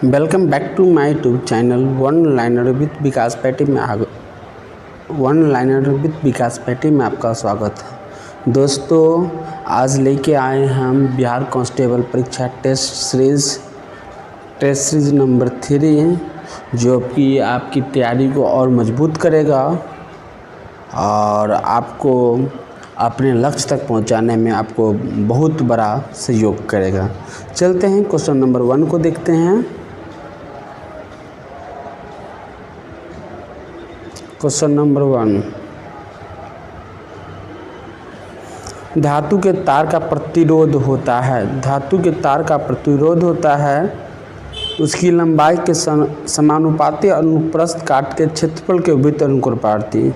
Welcome back to my YouTube channel one liner with Vikas Patty में आपका स्वागत है। दोस्तों, आज लेके आए हैं हम बिहार कांस्टेबल परीक्षा टेस्ट सीरीज़ नंबर 3, जो कि आपकी तैयारी को और मजबूत करेगा और आपको अपने लक्ष्य तक पहुंचाने में आपको बहुत बड़ा सहयोग करेगा। चलते हैं क्वेश्चन नंबर 1 को देखते हैं। क्वेश्चन नंबर 1, धातु के तार का प्रतिरोध होता है उसकी लंबाई के समानुपाती अनुप्रस्थ काट के क्षेत्रफल के विपरीत अनुपाती।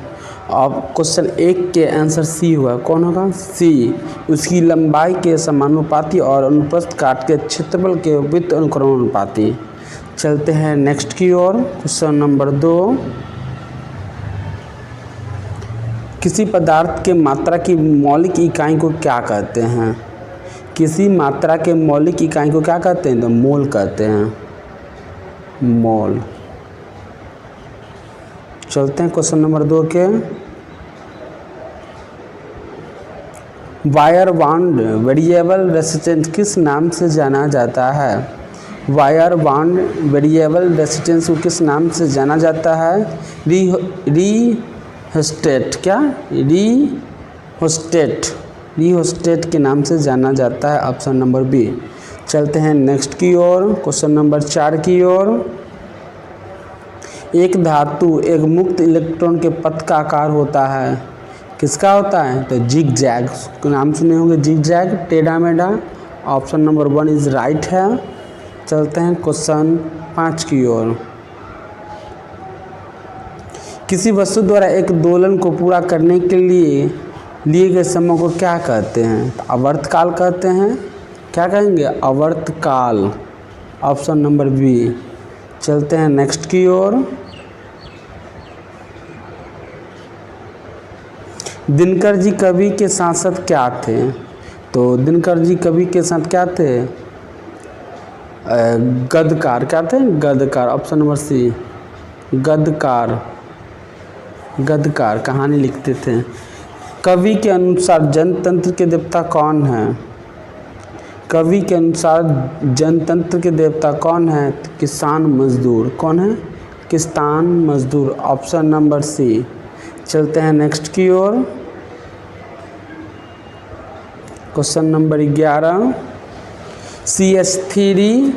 अब क्वेश्चन 1 के आंसर सी हुआ। कौन होगा? सी। उसकी लंबाई के समानुपाती और अनुप्रस्थ काट के क्षेत्रफल के विपरीत अनुपाती। चलते हैं नेक्स्ट की ओर। क्वेश्चन नंबर 2, किसी पदार्थ के मात्रा की मौलिक इकाई को क्या कहते हैं? किसी मात्रा के मौलिक इकाई को क्या कहते हैं? तो मोल कहते हैं, मोल। चलते हैं क्वेश्चन नंबर 2 के। वायर बॉन्ड वेरिएबल रेजिस्टेंस किस नाम से जाना जाता है? वायर बॉन्ड वेरिएबल रेजिस्टेंस को किस नाम से जाना जाता है? रीहोस्टेट के नाम से जाना जाता है। Option number B. चलते हैं नेक्स्ट की ओर। क्वेश्चन नंबर 4 की ओर। एक धातु एक मुक्त इलेक्ट्रॉन के पथ का आकार होता है। किसका होता है? तो जिग जैग। नाम सुने होंगे, जिग जैग, टेढ़ा मेढ़ा। ऑप्शन नंबर 1 इज राइट है। चलते हैं क्वेश्चन 5 की ओर। किसी वस्तु द्वारा एक दोलन को पूरा करने के लिए गए समय को क्या कहते हैं? आवर्तकाल कहते हैं। क्या कहेंगे? आवर्तकाल। Option number B. चलते हैं नेक्स्ट की ओर। दिनकर जी कवि के साथ क्या थे? तो दिनकर जी कवि के साथ क्या थे? गद्यकार। क्या थे? गद्यकार। ऑप्शन नंबर सी, गद्यकार कहानी लिखते थे। कवि के अनुसार जनतंत्र के देवता कौन है? कवि के अनुसार जनतंत्र के देवता कौन है? किसान मजदूर। कौन है? किसान मजदूर। Option number C. चलते हैं नेक्स्ट की ओर। Question number 11, CH3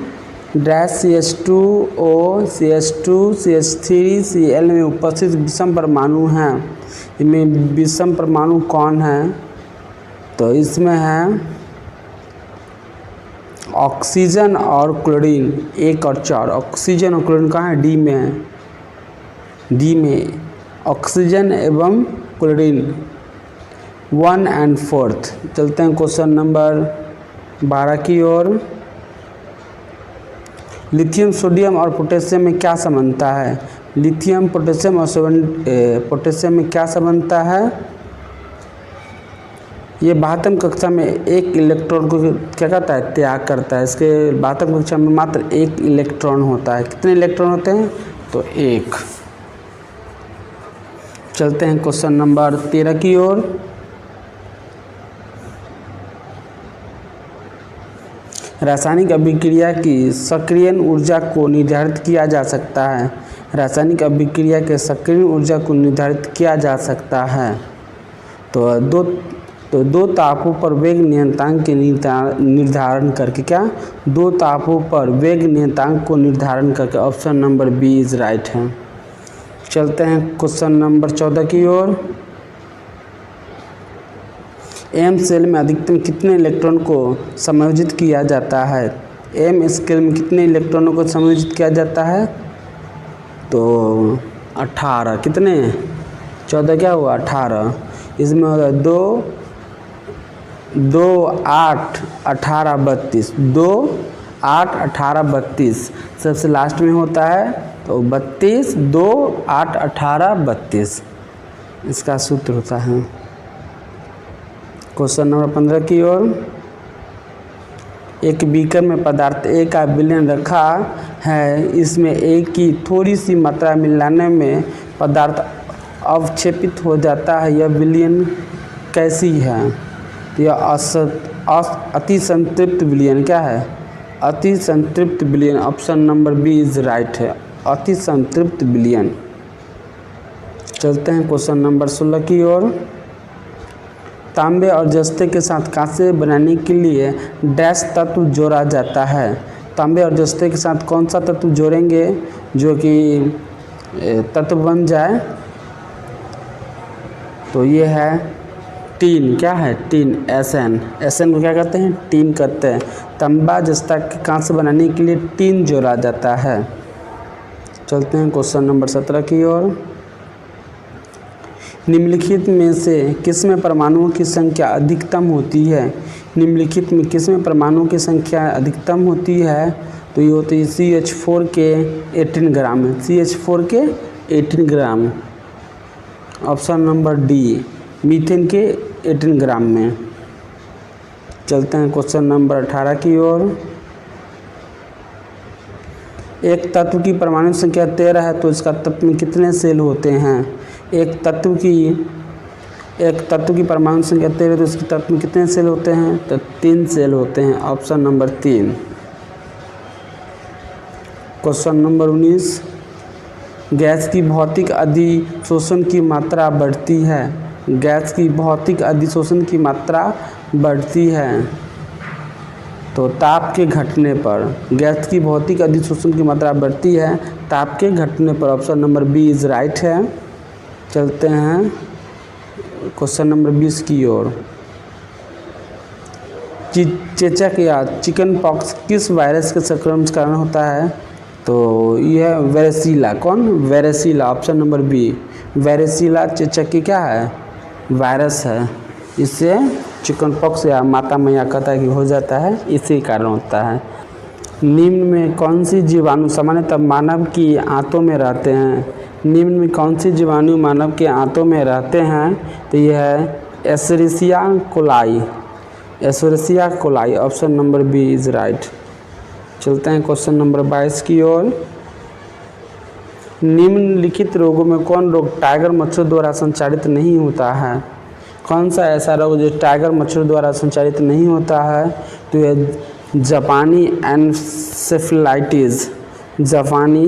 CH2O CH2 CH3 Cl में उपस्थित विषम परमाणु हैं। इनमें विषम परमाणु कौन है? तो इसमें है ऑक्सीजन और क्लोरीन। 1 और 4। ऑक्सीजन और क्लोरीन कहाँ है? डी में है। डी में ऑक्सीजन एवं क्लोरीन 1 और 4। चलते हैं क्वेश्चन नंबर 12 की ओर। लिथियम सोडियम और पोटेशियम में क्या समानता है? लिथियम पोटेशियम और पोटेशियम में क्या समानता है? ये 12वीं कक्षा में एक इलेक्ट्रॉन को क्या कहता है? त्याग करता है। इसके 12वीं कक्षा में मात्र 1 इलेक्ट्रॉन होता है। कितने इलेक्ट्रॉन होते हैं? तो 1। चलते हैं क्वेश्चन नंबर 13 की ओर। रासायनिक अभिक्रिया की सक्रियण ऊर्जा को निर्धारित किया जा सकता है। रासायनिक अभिक्रिया के सक्रियण ऊर्जा को निर्धारित किया जा सकता है। तो दो तापों पर वेग नियतांक के निर्धारण करके। क्या? 2 तापों पर वेग नियतांक को निर्धारण करके। Option number B is right है। चलते हैं क्वेश्चन नंबर 14 की ओर। एम सेल में अधिकतम कितने इलेक्ट्रॉन को समायोजित किया जाता है? एम स्केल में कितने इलेक्ट्रॉनों को समायोजित किया जाता है? तो 18। कितने? 14 क्या हुआ? 18। इसमें होगा 2, 8, 18, 32। 2, 8, 18, 32 सबसे लास्ट में होता है। तो 32, 2, 8, 18, 32 इसका सूत्र होता है। क्वेश्चन नंबर 15 की ओर। एक बीकर में पदार्थ ए का विलयन रखा है, इसमें ए की थोड़ी सी मात्रा मिलाने में पदार्थ अवक्षेपित हो जाता है, यह विलयन कैसी है? तो यह अति संतृप्त विलयन क्या है? अति संतृप्त विलयन। Option number B is right है, अति संतृप्त विलयन। चलते हैं क्वेश्चन नंबर 16 की ओर। तांबे और जस्ते के साथ कांसे बनाने के लिए डैश तत्व जोड़ा जाता है। तांबे और जस्ते के साथ कौन सा तत्व जोड़ेंगे जो कि तत्व बन जाए? तो ये है टीन। क्या है? टीन। एसएन को क्या कहते हैं? टीन कहते हैं। तांबा जस्ता के कांसे बनाने के लिए टीन जोड़ा जाता है। चलते हैं क्वेश्चन नंबर 17 की ओर। निम्नलिखित में से किसमें परमाणुओं की संख्या अधिकतम होती है? निम्नलिखित में किसमें परमाणुओं की संख्या अधिकतम होती है? तो ये होती है CH4 के 18 ग्राम में। CH4 के 18 ग्राम। Option number D. मीथेन के 18 ग्राम में। चलते हैं क्वेश्चन नंबर 18 की ओर। एक तत्व की परमाणु संख्या 13 है तो इसका तत्व में कितने सेल होते हैं? एक तत्व की परमाणु संख्या 13 तो इसके तत्व में कितने सेल होते हैं? तो 3 सेल होते हैं। Option number 3। Question number 19। Gas की भौतिक अधिशोषण की मात्रा बढ़ती है। गैस की भौतिक अधिशोषण की मात्रा बढ़ती है तो ताप के घटने पर। गैस की भौतिक अधिशोषण की मात्रा बढ़ती है ताप के घटने पर। Option number B is right है। चलते हैं क्वेश्चन नंबर 20 की ओर। चेचक या चिकन पॉक्स किस वायरस के संक्रमण के कारण होता है? तो यह वेरेसिला। कौन? Varicella. Option number B. Varicella चेचक की क्या है? वायरस है। इससे चिकन पॉक्स या माता मैया कहता है कि हो जाता है, इसी कारण होता है। निम्न में कौन सी जीवाणु सामान्यतः मानव की आंतों में रहते हैं? निम्न में कौन सी जीवाणु मानव के आंतों में रहते हैं? तो यह है Escherichia coli. Escherichia coli. Option number B is right. चलते हैं क्वेश्चन नंबर 22 की ओर। निम्नलिखित रोगों में कौन रोग टाइगर मच्छर द्वारा संचारित नहीं होता है? कौन सा ऐसा रोग जो टाइगर मच्छर द्वारा संचारित नहीं होता है? तो यह जापानी एन्सेफेलाइटिस। जापानी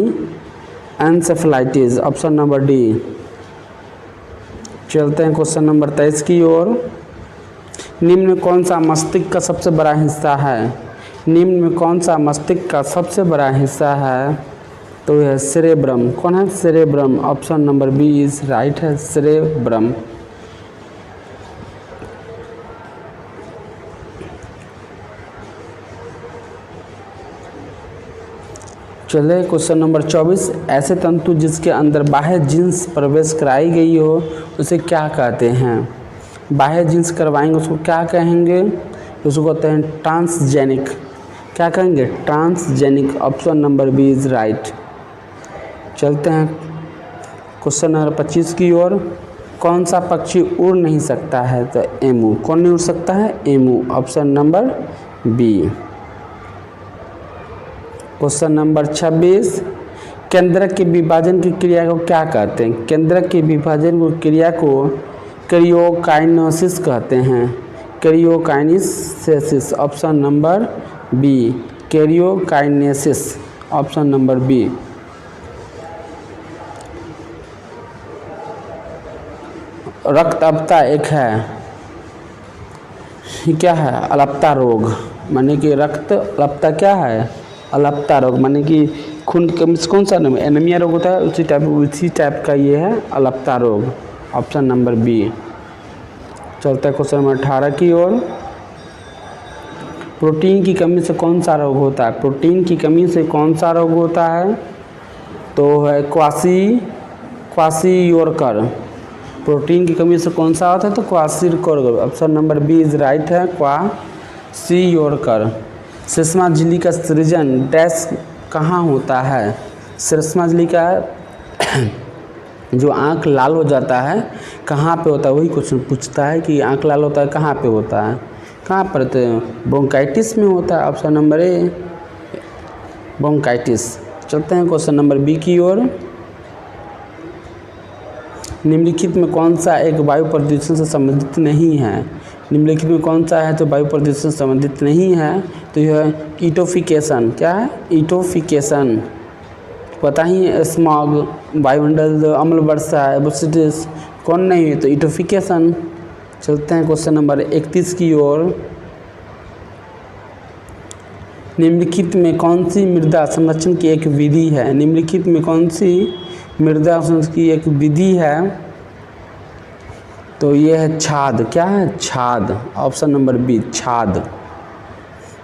एन्सेफेलाइटिस। Option number D. चलते हैं क्वेश्चन नंबर 23 की ओर। निम्न में कौन सा मस्तिष्क का सबसे बड़ा हिस्सा है? निम्न में कौन सा मस्तिष्क का सबसे बड़ा हिस्सा है? तो यह सेरेब्रम। कौन है? Cerebrum. Option number B is right है, सेरेब्रम। चलिए क्वेश्चन नंबर 24। ऐसे तंतु जिसके अंदर बाह्य जींस प्रवेश कराई गई हो उसे क्या कहते हैं? बाह्य जींस करवाएंगे उसको क्या कहेंगे? उसको कहते हैं ट्रांसजेनिक। क्या कहेंगे? Transgenic. Option number B is right. चलते हैं क्वेश्चन नंबर 25 की ओर। कौन सा पक्षी उड़ नहीं सकता है? तो एमू। कौन नहीं उड़ सकता है? Emu. Option number B. Question number 26। केंद्रक के विभाजन की क्रिया को क्या कहते हैं? केंद्रक के विभाजन की क्रिया को कैरियोकाइनेसिस कहते हैं। Karyokinesis. Option number B. Karyokinesis. Option number B. रक्त अल्पता एक है, क्या है? अल्पता रोग। माने कि रक्त अल्पता क्या है? अल्पता रोग। माने कि खून की कमी से कौन सा नाम? एनीमिया रोग होता है, उसी टाइप का ये है अल्पता रोग। Option number B. चलता है क्वेश्चन नंबर 18 की ओर। प्रोटीन की कमी से कौन सा रोग होता है? प्रोटीन की कमी से कौन सा रोग होता है? तो है क्वाशियोरकर। प्रोटीन की कमी से कौन सा होता है? तो kwashiorkor. Option number B is right है, क्वाशियोरकर। श्लेष्मा झिल्ली का सृजन डैश कहाँ होता है? श्लेष्मा झिल्ली का जो आँख लाल हो जाता है कहाँ पे होता है? वही क्वेश्चन पूछता है कि आँख लाल होता है कहाँ पे होता है? कहाँ पर? तो ब्रोंकाइटिस में होता है। ऑप्शन नंबर ए ब्रोंकाइटिस। चलते हैं क्वेश्चन नंबर बी की ओर। निम्नलिखित में कौन सा एक वायु प्रदूषण से संबंधित नहीं है? निम्नलिखित में कौन सा है जो वायु प्रदूषण से संबंधित नहीं है? तो यह है ईटोफिकेशन। क्या है? ईटोफिकेशन। पता ही है, स्मॉग, वायुमंडल, अम्ल वर्षा, एब्सिडिस, कौन नहीं है? तो ईटोफिकेशन। चलते हैं क्वेश्चन नंबर 31 की ओर। निम्नलिखित में कौन सी मृदा संरक्षण की एक विधि है? निम्नलिखित में कौन सी मृदा संरक्षण की एक विधि है? तो ये है छाद। क्या है? छाद। ऑप्शन नंबर बी छाद।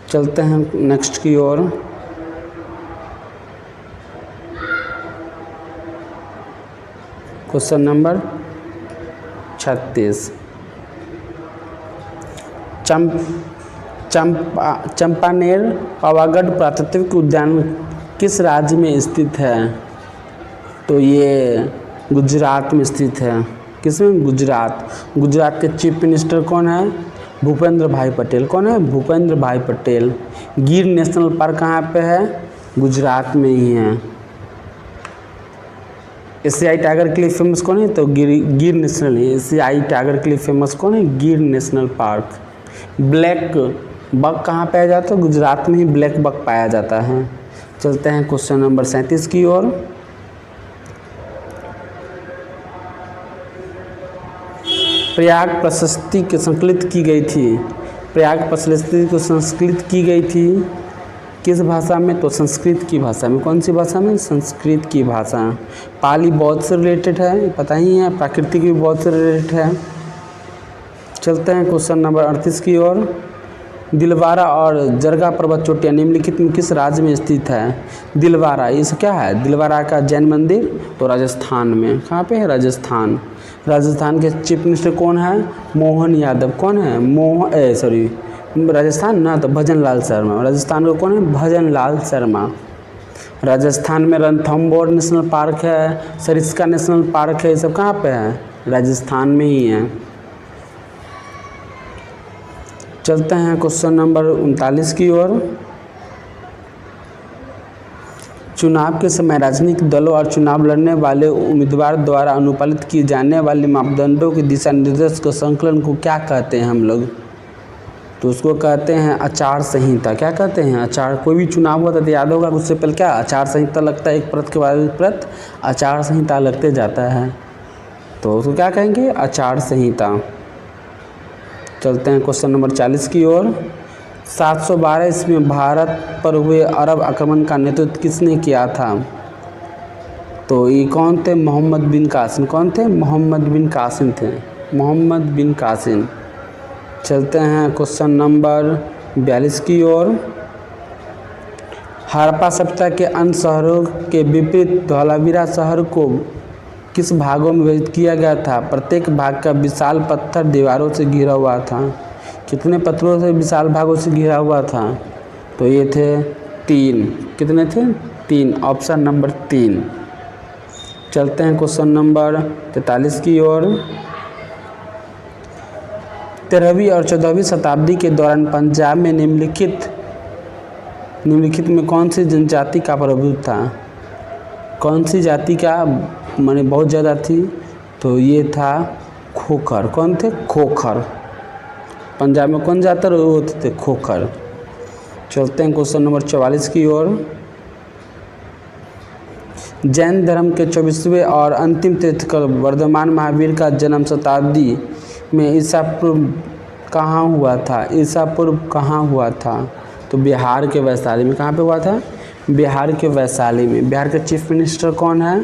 चलते हैं नेक्स्ट की ओर। Question number 36। चंपानेर पावागढ़ प्राकृतिक उद्यान किस राज्य में स्थित है? तो ये गुजरात में स्थित है। किसमें? गुजरात। गुजरात के चीफ मिनिस्टर कौन है? भूपेंद्र भाई पटेल। कौन है? भूपेंद्र भाई पटेल। गिर नेशनल पार्क कहाँ पे है? गुजरात में ही है। एशियाई टाइगर के लिए फेमस कौन है? तो गिर नेशनल है। एशियाई टाइगर के लिए फेमस कौन है? गिर नेशनल पार्क। ब्लैक बक कहाँ पाया जाता है? गुजरात में ही ब्लैक बक पाया जाता है। चलते हैं क्वेश्चन नंबर 37 की ओर। प्रयाग प्रशस्ति की संकलित की गई थी। प्रयाग प्रशस्ति को संस्कृत की गई थी किस भाषा में? तो संस्कृत की भाषा में। कौन सी भाषा में? संस्कृत की भाषा। पाली बौद्ध से रिलेटेड है, पता ही है। प्राकृतिक भी बौद्ध से रिलेटेड है। चलते हैं क्वेश्चन नंबर 38 की ओर। दिलवारा और जरगा पर्वत चोटियाँ निम्नलिखित में किस राज्य में स्थित है? दिलवारा, ये क्या है? दिलवारा का जैन मंदिर तो राजस्थान में। कहाँ पे है? राजस्थान। राजस्थान के चीफ मिनिस्टर कौन है? मोहन यादव। कौन है? राजस्थान ना, तो भजन लाल शर्मा। राजस्थान का कौन है? भजन लाल शर्मा। राजस्थान में रणथंभौर नेशनल पार्क है, सरिस्का नेशनल पार्क है, ये सब कहाँ पे है? राजस्थान में ही है। चलते हैं क्वेश्चन नंबर 39 की ओर। चुनाव के समय राजनीतिक दलों और चुनाव लड़ने वाले उम्मीदवार द्वारा अनुपालित किए जाने वाले मापदंडों के दिशा निर्देश को संकलन को क्या कहते हैं हम लोग? तो उसको कहते हैं आचार संहिता। क्या कहते हैं? आचार। कोई भी चुनाव होता है तो याद होगा उससे पहले क्या आचार संहिता लगता है, एक परत के बाद एक परत आचार संहिता लगते जाता है, तो उसको क्या कहेंगे? आचार संहिता। चलते हैं क्वेश्चन नंबर 40 की ओर। 712 ईस्वी में भारत पर हुए अरब आक्रमण का नेतृत्व किसने किया था? तो ये कौन थे? मोहम्मद बिन कासिम। कौन थे? मोहम्मद बिन कासिम थे। मोहम्मद बिन कासिम। चलते हैं क्वेश्चन नंबर 42 की ओर। हड़प्पा सभ्यता के अन्य शहरों के विपरीत धौलावीरा शहर को किस भागों में विभाजित किया गया था? प्रत्येक भाग का विशाल पत्थर दीवारों से घिरा हुआ था। कितने पत्थरों से विशाल भागों से घिरा हुआ था? तो ये थे 3। कितने थे? 3। Option number 3। चलते हैं क्वेश्चन नंबर 43 की ओर। 13वीं और 14वीं शताब्दी के दौरान पंजाब में निम्नलिखित में कौन सी जनजाति का प्रभुत्व था? कौन सी जाति का माने बहुत ज़्यादा थी? तो ये था खोखर। कौन थे? खोखर। पंजाब में कौन जाता वो होते थे? खोखर। चलते हैं क्वेश्चन नंबर 44 की ओर। जैन धर्म के 24वें और अंतिम तीर्थंकर वर्धमान महावीर का जन्म शताब्दी में ईसा पूर्व कहाँ हुआ था? ईसा पूर्व कहाँ हुआ था? तो बिहार के वैशाली में। कहाँ पे हुआ था? बिहार के वैशाली में। बिहार के चीफ मिनिस्टर कौन है?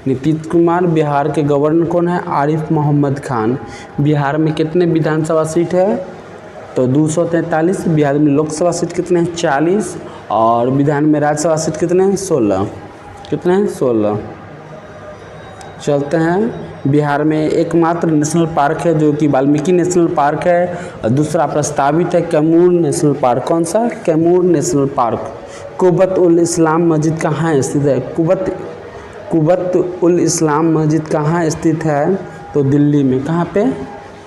नीतीश कुमार। बिहार के गवर्नर कौन है? आरिफ मोहम्मद खान। बिहार में कितने विधानसभा सीट है? तो 243। बिहार में लोकसभा सीट कितने हैं? 40। और विधान में राज्यसभा सीट कितने हैं? 16। कितने हैं? 16। चलते हैं। बिहार में एकमात्र नेशनल पार्क है जो कि वाल्मीकि नेशनल पार्क है, और दूसरा प्रस्तावित है कैमूर नेशनल पार्क। कौन सा? Kaimur national park. कुब्बत उल इस्लाम मस्जिद कहाँ स्थित है? कुब्बत उल इस्लाम मस्जिद कहाँ स्थित है? तो दिल्ली में। कहाँ पे?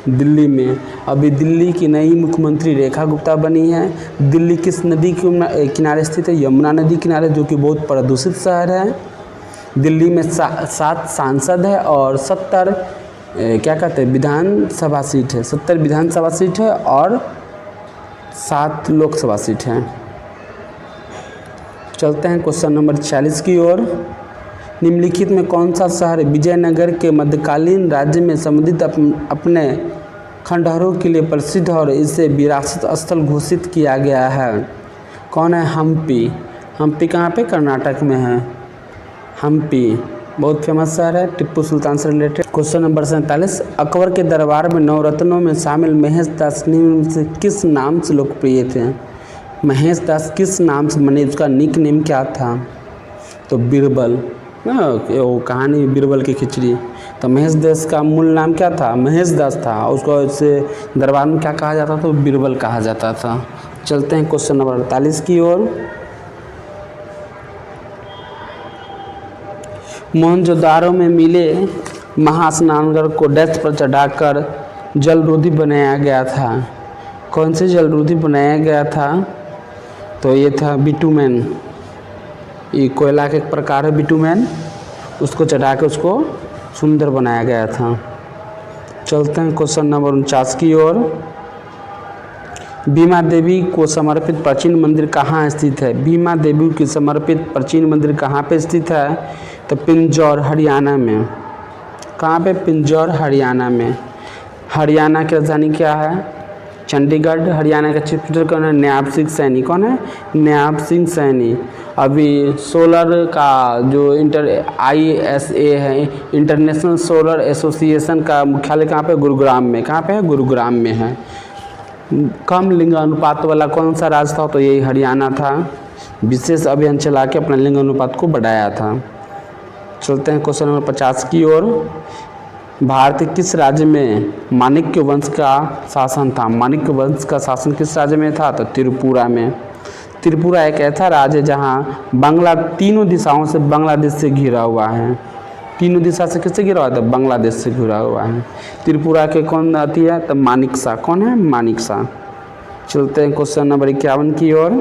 दिल्ली में। अभी दिल्ली की नई मुख्यमंत्री रेखा गुप्ता बनी है। दिल्ली किस नदी के किनारे स्थित है? यमुना नदी किनारे, जो कि बहुत प्रदूषित शहर है। दिल्ली में 7 सांसद है और 70 क्या कहते हैं विधानसभा सीट है। 70 विधानसभा सीट है और 7 लोकसभा सीट हैं। चलते हैं क्वेश्चन नंबर 46 की ओर। निम्नलिखित में कौन सा शहर विजयनगर के मध्यकालीन राज्य में संबंधित अपने खंडहरों के लिए प्रसिद्ध और इसे विरासत स्थल घोषित किया गया है? कौन है? हम्पी। हम्पी कहाँ पे? कर्नाटक में है हम्पी। बहुत फेमस शहर है, टिप्पू सुल्तान से रिलेटेड। Question number 47। अकबर के दरबार में नवरत्नों में शामिल महेश दास निम्न से किस नाम से लोकप्रिय थे? महेश दास किस नाम से, माने उसका निक नेम क्या था? तो बीरबल। वो कहानी बीरबल की खिचड़ी। तो महेश दास का मूल नाम क्या था? महेश दास था। उसको इससे दरबार में क्या कहा जाता था? बीरबल कहा जाता था। चलते हैं क्वेश्चन नंबर 48 की ओर। मोहनजोदारो में मिले महास्नानगढ़ को डेस्क पर चढ़ाकर जलरोधी बनाया गया था। कौन से जलरोधी बनाया गया था? तो ये था बिटुमेन। ये कोयला का एक प्रकार है बिटुमेन, उसको चढ़ा के उसको सुंदर बनाया गया था। चलते हैं क्वेश्चन नंबर 49 की ओर। भीमा देवी को समर्पित प्राचीन मंदिर कहाँ स्थित है? भीमा देवी को समर्पित प्राचीन मंदिर कहाँ पे स्थित है? तो पिंजौर, हरियाणा में। कहाँ पे? पिंजौर, हरियाणा में। हरियाणा की राजधानी क्या है? चंडीगढ़। हरियाणा का चीफ मिनिस्टर कौन है? नायब सिंह सैनी। कौन है? नायब सिंह सैनी। अभी सोलर का जो ISA है, इंटरनेशनल सोलर एसोसिएशन का मुख्यालय कहाँ पे? गुरुग्राम में। कहाँ पे है? गुरुग्राम में है। कम लिंग अनुपात वाला कौन सा राज्य था? तो यही हरियाणा था। विशेष अभियान चला के अपना लिंग अनुपात को बढ़ाया था। चलते हैं क्वेश्चन नंबर 50 की ओर। भारत के किस राज्य में माणिक्य वंश का शासन था? माणिक्य वंश का शासन किस राज्य में था? तो त्रिपुरा में। त्रिपुरा एक ऐसा राज्य है जहाँ बांग्ला तीनों दिशाओं से बांग्लादेश से घिरा हुआ है। तीनों दिशा से किससे घिरा हुआ है? तो बांग्लादेश से घिरा हुआ है। त्रिपुरा के कौन आती है? तो मानिकसा। कौन है? मानिकसा। चलते हैं क्वेश्चन नंबर 51 की ओर।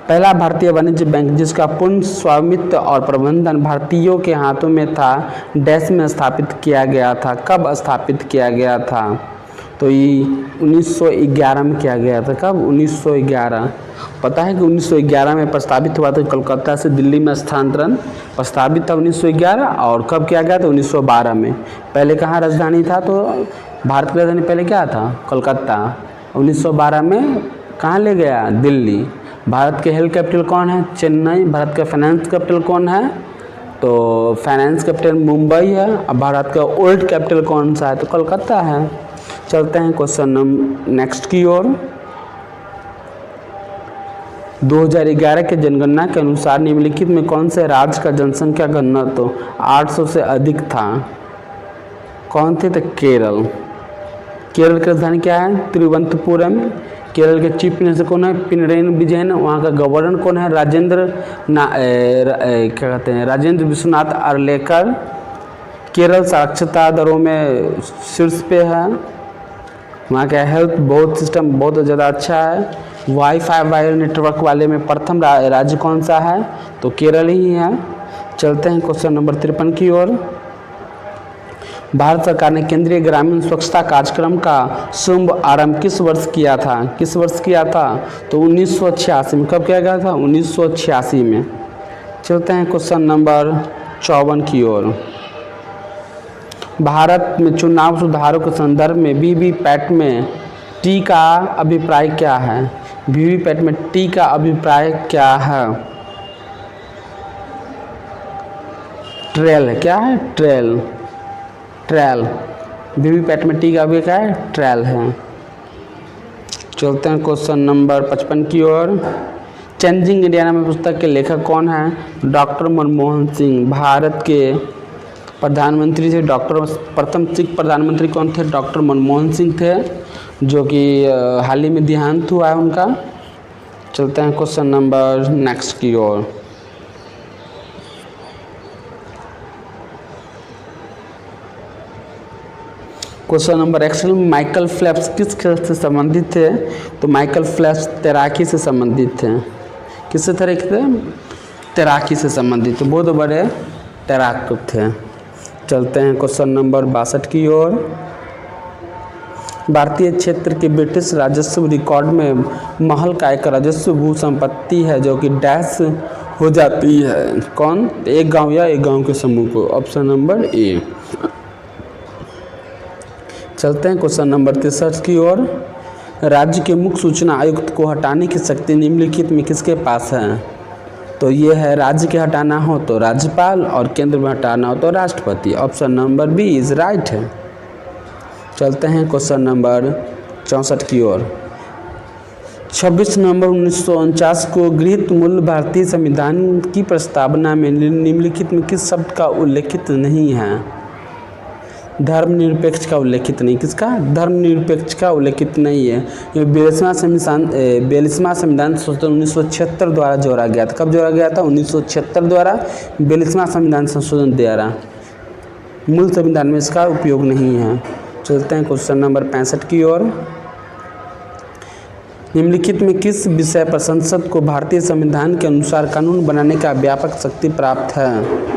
पहला भारतीय वाणिज्य बैंक जिसका पूर्ण स्वामित्व और प्रबंधन भारतीयों के हाथों में था, डैश में स्थापित किया गया था। कब स्थापित किया गया था? तो ये 1911 में किया गया था। कब? 1911। पता है कि 1911 में प्रस्तावित हुआ था। कोलकाता से दिल्ली में स्थानांतरण प्रस्तावित था 1911। और कब किया गया था? 1912 में। पहले कहाँ राजधानी था? तो भारत की राजधानी पहले क्या था? कोलकाता। 1912 में कहाँ ले गया? दिल्ली। भारत के हेल्थ कैपिटल कौन है? चेन्नई। भारत का फाइनेंस कैपिटल कौन है? तो फाइनेंस कैपिटल मुंबई है। अब भारत का ओल्ड कैपिटल कौन सा है? तो कोलकाता है। चलते हैं क्वेश्चन नेक्स्ट की ओर। 2011 के जनगणना के अनुसार निम्नलिखित में कौन से राज्य का जनसंख्या घनत्व 800 से अधिक था? कौन थे? तो केरल। केरल की राजधानी क्या है? तिरुवनंतपुरम। केरल के चीफ मिनिस्टर कौन है? पिनरेन विजयन। वहाँ का गवर्नर कौन है? क्या कहते हैं? राजेंद्र विश्वनाथ अर्लेकर। केरल साक्षरता दरों में शीर्ष पे है। वहाँ का हेल्थ बहुत सिस्टम बहुत ज़्यादा अच्छा है। वाईफाई वायर नेटवर्क वाले में प्रथम राज्य कौन सा है? तो केरल ही है। चलते हैं क्वेश्चन नंबर 53 की ओर। भारत सरकार ने केंद्रीय ग्रामीण स्वच्छता कार्यक्रम का शुभ आरंभ किस वर्ष किया था? किस वर्ष किया था? तो 1986 में। कब किया गया था? 1986 में। चलते हैं क्वेश्चन नंबर 54 की ओर। भारत में चुनाव सुधारों के संदर्भ में वीवीपैट में टी का अभिप्राय क्या है? वीवीपैट में टी का अभिप्राय क्या है? ट्रेल है। क्या है? ट्रेल। ट्रेल। वीवीपैट में टी का अभिप्राय क्या है? ट्रेल है। चलते हैं क्वेश्चन नंबर 55 की ओर। चेंजिंग इंडिया नामक पुस्तक के लेखक कौन है? डॉक्टर मनमोहन सिंह। भारत के प्रधानमंत्री थे प्रथम सिख प्रधानमंत्री कौन थे? डॉक्टर मनमोहन सिंह थे, जो कि हाल ही में देहांत हुआ है उनका। चलते हैं क्वेश्चन नंबर नेक्स्ट की ओर। क्वेश्चन नंबर 61, माइकल फेल्प्स किस खेल से संबंधित थे? तो माइकल फेल्प्स तैराकी से संबंधित थे। किससे थे? तैराकी से संबंधित, बहुत बड़े तैराक थे। चलते हैं क्वेश्चन नंबर 62 की ओर। भारतीय क्षेत्र के ब्रिटिश राजस्व रिकॉर्ड में महल का एक राजस्व भू संपत्ति है जो कि डैश हो जाती है। कौन? एक गांव या एक गांव के समूह को। ऑप्शन नंबर ए। चलते हैं क्वेश्चन नंबर 63 की ओर। राज्य के मुख्य सूचना आयुक्त को हटाने की शक्ति निम्नलिखित में किसके पास है? तो ये है, राज्य के हटाना हो तो राज्यपाल और केंद्र में हटाना हो तो राष्ट्रपति। Option number B is right है। चलते हैं क्वेश्चन नंबर 64 की ओर। 26 नवंबर 1949 को गृहीत मूल भारतीय संविधान की प्रस्तावना में निम्नलिखित में किस शब्द का उल्लेखित नहीं है? धर्मनिरपेक्ष का उल्लेखित नहीं। किसका? धर्मनिरपेक्ष का उल्लेखित नहीं है। ये 42वां संविधान संशोधन 1976 द्वारा जोड़ा गया था। कब जोड़ा गया था? 1976 द्वारा 42वां संविधान संशोधन द्वारा। मूल संविधान में इसका उपयोग नहीं है। चलते हैं क्वेश्चन नंबर 65 की ओर। निम्नलिखित में किस विषय पर संसद को भारतीय संविधान के अनुसार कानून बनाने का व्यापक शक्ति प्राप्त है?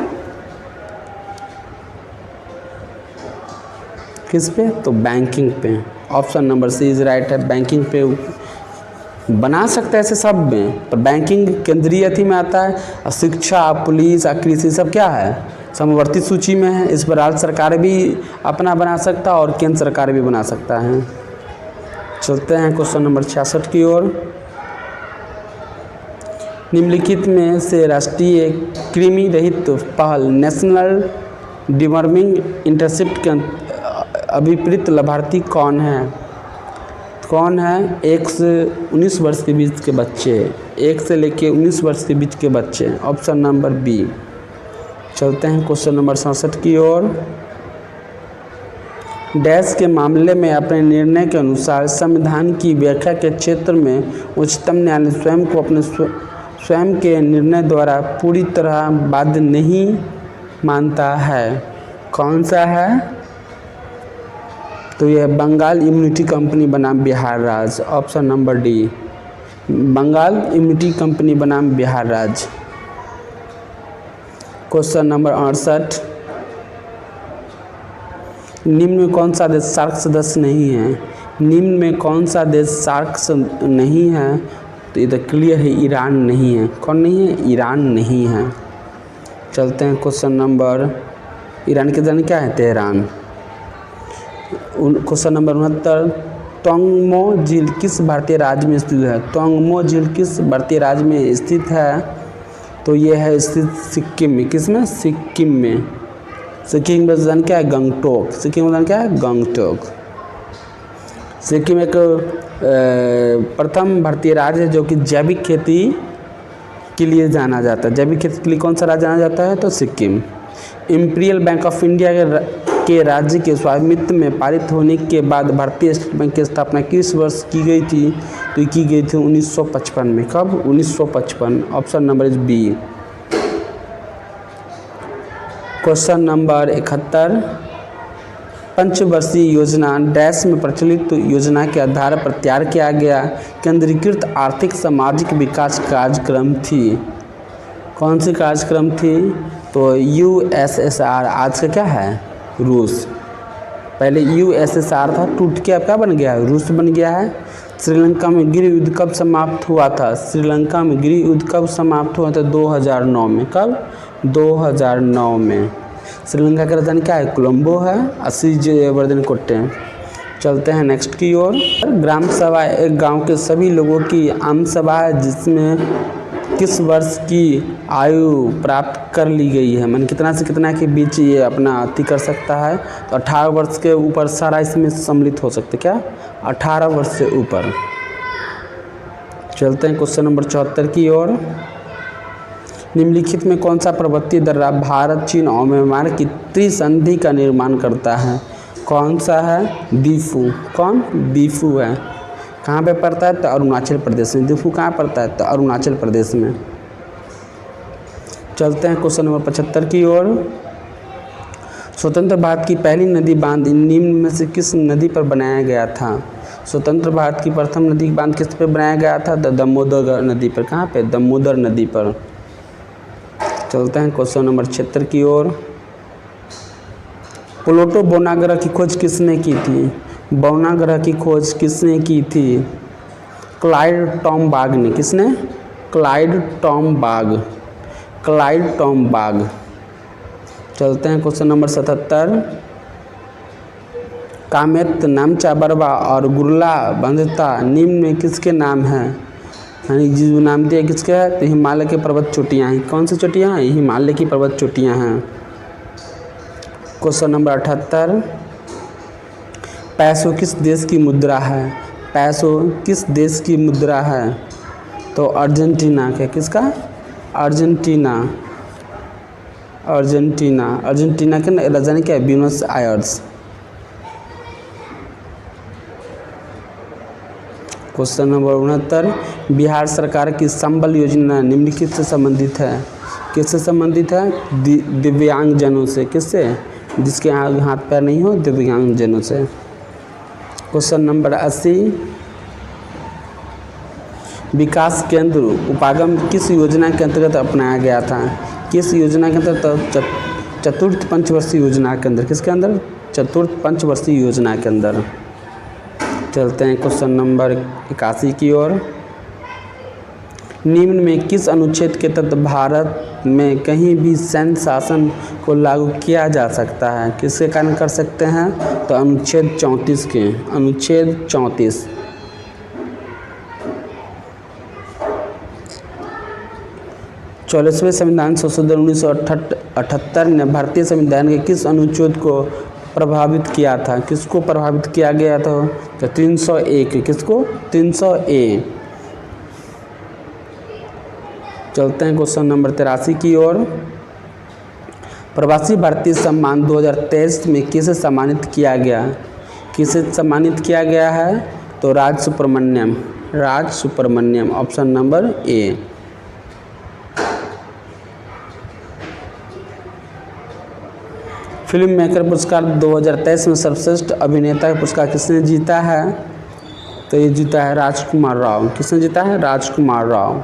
किस पे? तो बैंकिंग पे। Option number C is right है। बैंकिंग पे बना सकते हैं ऐसे सब में, पर बैंकिंग केंद्रीय थी में आता है। शिक्षा, पुलिस, कृषि सब क्या है? समवर्ती सूची में है। इस पर राज्य सरकार भी अपना बना सकता है और केंद्र सरकार भी बना सकता है। चलते हैं क्वेश्चन नंबर 66 की ओर। निम्नलिखित में से राष्ट्रीय कृमि रहित पहल नेशनल डिवर्मिंग इंटरसेप्ट के अभिप्रेत लाभार्थी कौन है? कौन है? 1 से 19 वर्ष के बीच के बच्चे। 1 से लेके 19 वर्ष के बीच के बच्चे। Option number B. चलते हैं क्वेश्चन नंबर 67 की ओर। डैश के मामले में अपने निर्णय के अनुसार संविधान की व्याख्या के क्षेत्र में उच्चतम न्यायालय स्वयं को अपने स्वयं के निर्णय द्वारा पूरी तरह बाध्य नहीं मानता है। कौन सा है? तो यह बंगाल इम्यूनिटी कंपनी बनाम बिहार राज्य। Option number D, Bengal immunity company बनाम बिहार राज्य। क्वेश्चन नंबर 68, निम्न में कौन सा देश सार्क सदस्य नहीं है? निम्न में कौन सा देश सार्क नहीं है? तो ये तो क्लियर है, ईरान नहीं है। कौन नहीं है? ईरान नहीं है। चलते हैं क्वेश्चन नंबर, ईरान की राजधानी क्या है? तेहरान। क्वेश्चन नंबर 69, तोंगमो झील किस भारतीय राज्य में स्थित है? तोंगमो झील किस भारतीय राज्य में स्थित है? तो ये है स्थित सिक्किम में। किस में? सिक्किम में। सिक्किम का राजधानी क्या है? गंगटोक। सिक्किम का राजधानी क्या है? गंगटोक। सिक्किम एक प्रथम भारतीय राज्य है जो कि जैविक खेती के लिए जाना जाता है। जैविक खेती के लिए कौन सा राज्य जाना जाता है? तो Sikkim. Imperial bank of India के राज्य के स्वामित्व में पारित होने के बाद भारतीय स्टेट बैंक की स्थापना किस वर्ष की गई थी? तो ये की गई थी 1955 में। कब? 1955। Option number is B. Question number 71, पंचवर्षीय योजना डैश में प्रचलित योजना के आधार पर तैयार किया गया केंद्रीकृत आर्थिक सामाजिक विकास कार्यक्रम थी। कौन सी कार्यक्रम थी? तो यूएसएसआर, आज का क्या है? रूस। पहले यूएसएसआर था, टूट के अब क्या बन गया है? रूस बन गया है। श्रीलंका में गृह युद्ध कब समाप्त हुआ था? श्रीलंका में गृह युद्ध कब समाप्त हुआ था? 2009 में। कब? 2009 में। श्रीलंका की राजधानी क्या है? कोलंबो है। वर्धन कोट्टे। चलते हैं नेक्स्ट की ओर। ग्राम सभा एक गांव के सभी लोगों की आम सभा है जिसमें किस वर्ष की आयु प्राप्त कर ली गई है? मन कितना से कितना के बीच ये अपना अति कर सकता है? तो 18 वर्ष के ऊपर सारा इसमें सम्मिलित हो सकते। क्या? 18 वर्ष से ऊपर। चलते हैं क्वेश्चन नंबर 74 की ओर। निम्नलिखित में कौन सा पर्वतीय दर्रा भारत, चीन और म्यांमार की त्रिसंधि का निर्माण करता है? कौन सा है? दीफू। कौन? दीफू है। कहाँ पे पड़ता है? तो अरुणाचल प्रदेश में। दीफू कहाँ पड़ता है? तो अरुणाचल प्रदेश में। चलते हैं क्वेश्चन नंबर 75 की ओर। स्वतंत्र भारत की पहली नदी बांध निम्न में से किस नदी पर बनाया गया था? स्वतंत्र भारत की प्रथम नदी बांध किस पर बनाया गया था? दामोदर नदी पर। कहाँ पे? दामोदर नदी पर। चलते हैं क्वेश्चन नंबर 76 की ओर। प्लूटो बोना ग्रह की खोज किसने की थी? बोना ग्रह की खोज किसने की थी? क्लाइड टॉमबाग ने। किसने? क्लाइड टॉमबाग। क्लाइड टॉमबाग। चलते हैं क्वेश्चन नंबर 77। कामेत, नामचा बरवा और गुरला बंधता निम्न में किसके नाम हैं? यानी जो नाम दिया किसके है? तो हिमालय के पर्वत चोटियाँ हैं। कौन सी चोटियाँ हैं? हिमालय की पर्वत चोटियाँ हैं। Question number 78। पैसो किस देश की मुद्रा है? पैसो किस देश की मुद्रा है? तो अर्जेंटीना के। किसका? अर्जेंटीना। अर्जेंटीना। अर्जेंटीना की राजधानी क्या है? Buenos Aires. Question number 69। Bihar सरकार की संबल योजना निम्नलिखित से संबंधित है? किससे संबंधित है? दिव्यांगजनों से। किससे? जिसके हाथ पैर नहीं हो, दिव्यांगजनों से। Question number 80। विकास केंद्र उपागम किस योजना के अंतर्गत अपनाया गया था? किस योजना के अंतर्गत? चतुर्थ पंचवर्षीय योजना के अंदर। किसके अंदर? चतुर्थ पंचवर्षीय योजना के अंदर। चलते हैं क्वेश्चन नंबर 81 की ओर। निम्न में किस अनुच्छेद के तहत भारत में कहीं भी सैन्य शासन को लागू किया जा सकता है? किसके कारण कर सकते हैं? तो अनुच्छेद 34 के। अनुच्छेद 34। 44वें संविधान संशोधन 1978 ने भारतीय संविधान के किस अनुच्छेद को प्रभावित किया था? किसको प्रभावित किया गया था? तो 301। किसको? 300A। चलते हैं क्वेश्चन नंबर 83 की ओर। प्रवासी भारतीय सम्मान 2023 में किसे सम्मानित किया गया? किसे सम्मानित किया गया है? तो Raj Subramaniam. Raj Subramaniam. Option number A. Film maker पुरस्कार 2023 में सर्वश्रेष्ठ अभिनेता का पुरस्कार किसने जीता है? तो ये जीता है राजकुमार राव। किसने जीता है? राजकुमार राव।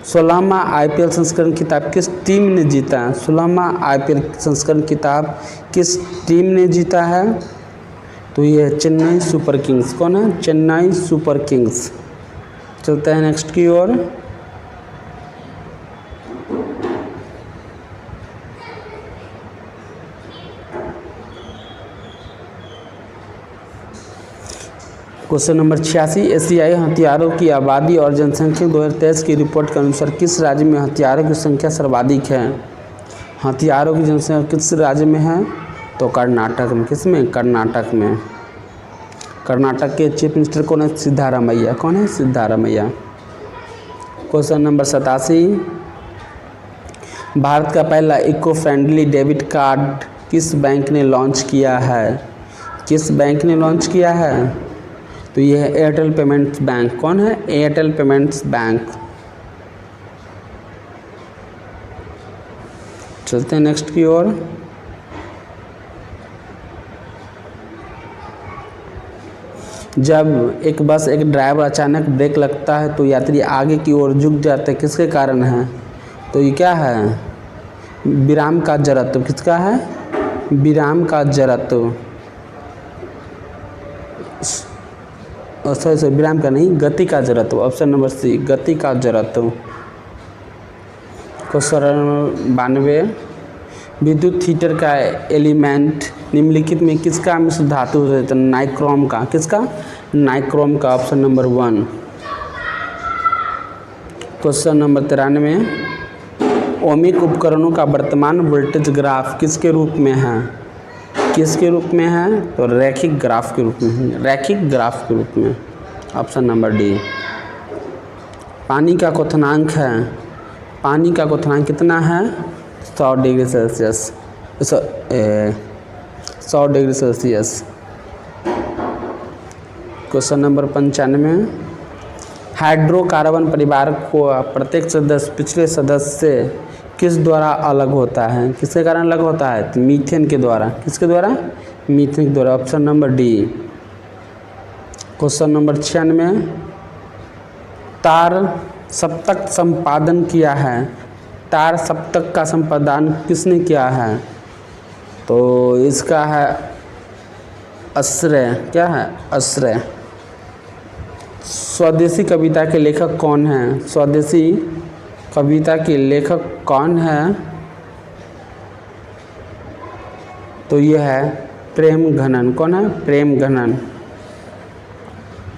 16वां IPL संस्करण खिताब किस टीम ने जीता है? 16वां IPL संस्करण खिताब किस टीम ने जीता है? तो ये है चेन्नई सुपर किंग्स। कौन है? Chennai super Kings. चलते हैं नेक्स्ट की ओर। Question number 86। एशियाई हथियारों की आबादी और जनसंख्या 2023 की रिपोर्ट के अनुसार किस राज्य में हथियारों की संख्या सर्वाधिक है? हथियारों की जनसंख्या किस राज्य में है? तो कर्नाटक में। किस में? कर्नाटक में। कर्नाटक के चीफ मिनिस्टर कौन है? सिद्धारमैया। कौन है? सिद्धारमैया। Question number 87। भारत का पहला इको फ्रेंडली डेबिट कार्ड किस बैंक ने लॉन्च किया है? किस बैंक ने लॉन्च किया है? तो ये है एयरटेल पेमेंट्स बैंक। कौन है? Airtel payments bank. चलते हैं नेक्स्ट की ओर। जब एक बस एक ड्राइवर अचानक ब्रेक लगता है तो यात्री आगे की ओर झुक जाते हैं, किसके कारण है? तो ये क्या है? विराम का जड़त्व। किसका है? विराम का जड़त्व। सॉरी विराम का नहीं, गति का जड़त्व। ऑप्शन नंबर सी, गति का जड़त्व। Question number 92। विद्युत हीटर का एलिमेंट निम्नलिखित में किसका मिश्र धातु है? तो नाइक्रोम का। किसका? नाइक्रोम का। Option number 1। Question number 93। Ohmic उपकरणों का वर्तमान वोल्टेज ग्राफ किसके रूप में है? किसके रूप में है? तो रैखिक ग्राफ के रूप में। रैखिक ग्राफ के रूप में। Option number D. पानी का क्वथनांक है। पानी का क्वथनांक कितना है? 100 degree Celsius. 100 degree Celsius. Question number 95। Hydrocarbon परिवार को प्रत्येक सदस्य पिछले सदस्य से किस द्वारा अलग होता है, किसके कारण अलग होता है, तो मीथेन के द्वारा। किसके द्वारा, मीथेन के द्वारा, option number D. Question number 96, तार सप्तक संपादन किया है, तार सप्तक का संपादन किसने किया है, तो इसका है आश्रय, क्या है, आश्रय। स्वदेशी कविता के लेखक कौन हैं, स्वदेशी कविता के लेखक कौन है, तो ये है प्रेम घनन। कौन है, प्रेम घनन।